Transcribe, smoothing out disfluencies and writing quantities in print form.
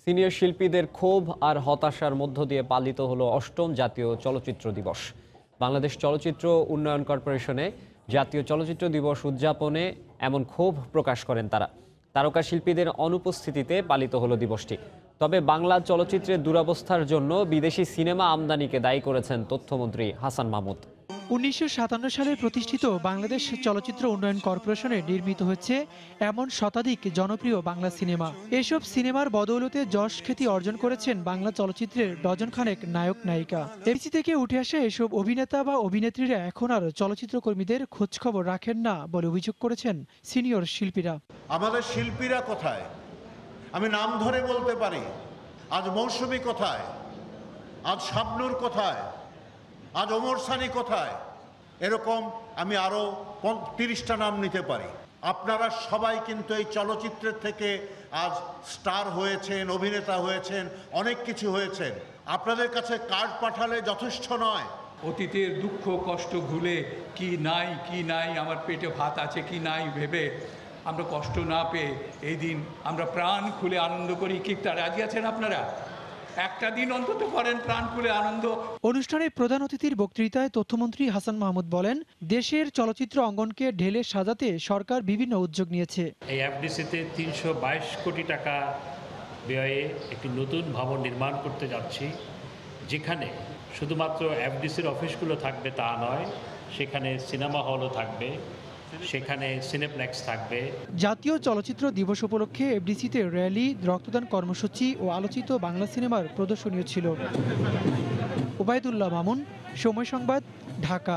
Senior শিল্পীদের ক্ষোভ আর হতাশার মধ্য দিয়ে পালিত হলো অষ্টম জাতীয় চলচ্চিত্র দিবস। বাংলাদেশ চলচ্চিত্র উন্নয়ন কর্পোরেশনে জাতীয় চলচ্চিত্র দিবস উদযাপনে এমন ক্ষোভ প্রকাশ করেন তারা। তারকা শিল্পীদের অনুপস্থিতিতে পালিত হলো দিবসটি। তবে বাংলা চলচ্চিত্রের দুরবস্থার জন্য বিদেশি সিনেমা আমদানিকে দায়ী করেছেন তথ্যমন্ত্রী হাসান মাহমুদ। ১৯৫৭ সালে প্রতিষ্ঠিত বাংলাদেশ চলচ্চিত্র উন্নয়ন কর্পোরেশনে নির্মিত হচ্ছে এমন শতাধিক জনপ্রিয় বাংলা সিনেমা। এসব সিনেমার বদৌলতে যশ খ্যাতি অর্জন করেছেন বাংলা চলচ্চিত্রের ডজনখানেক নায়ক নায়িকা। এবিসি থেকে উঠে আসা এসব অভিনেতা বা অভিনেত্রীরা এখন আর চলচ্চিত্র কর্মীদের খোঁজখবর রাখেন না বলে অভিযোগ করেছেন সিনিয়র শিল্পীরা। আমাদের শিল্পীরা কোথায়? আমি নাম ধরে বলতে পারি। আজ মৌসুমী কোথায়? আজ শাবনূর কোথায়? আজ ওমর সানি কোথায়? এরকম আমি আরও 30টা নাম নিতে পারি। আপনারা সবাই কিন্তু এই চলচ্চিত্রের থেকে আজ স্টার হয়েছেন, অভিনেতা হয়েছেন, অনেক কিছু হয়েছেন। আপনাদের কাছে কার্ড পাঠালে যথেষ্ট নয়। অতীতের দুঃখ কষ্ট ভুলে কি নাই আমার পেটে ভাত আছে কি নাই ভেবে আমরা কষ্ট না পেয়ে এই দিন আমরা প্রাণ খুলে আনন্দ করি। কি তা রাজি আছেন আপনারা? একটা দিন অন্তত করেন প্রাণ খুলে আনন্দ। অনুষ্ঠানে প্রধান অতিথির বক্তৃতায় তথ্যমন্ত্রী হাসান মাহমুদ বলেন, দেশের চলচ্চিত্র অঙ্গনকে ঢেলে সাজাতে সরকার বিভিন্ন উদ্যোগ নিয়েছে। এই এফডিসিতে ৩২২ কোটি টাকা ব্যয়ে একটি নতুন ভবন নির্মাণ করতে যাচ্ছি, যেখানে শুধুমাত্র এফডিসির অফিসগুলো থাকবে তা নয়, সেখানে সিনেমা হলও থাকবে, সেখানে সিনেপ্লেক্স থাকবে। জাতীয় চলচ্চিত্র দিবস উপলক্ষে এফডিসিতে র্যালি, রক্তদান কর্মসূচি ও আলোচিত বাংলা সিনেমার প্রদর্শনীয় ছিল। ওবায়দুল্লাহ মামুন, সময় সংবাদ, ঢাকা।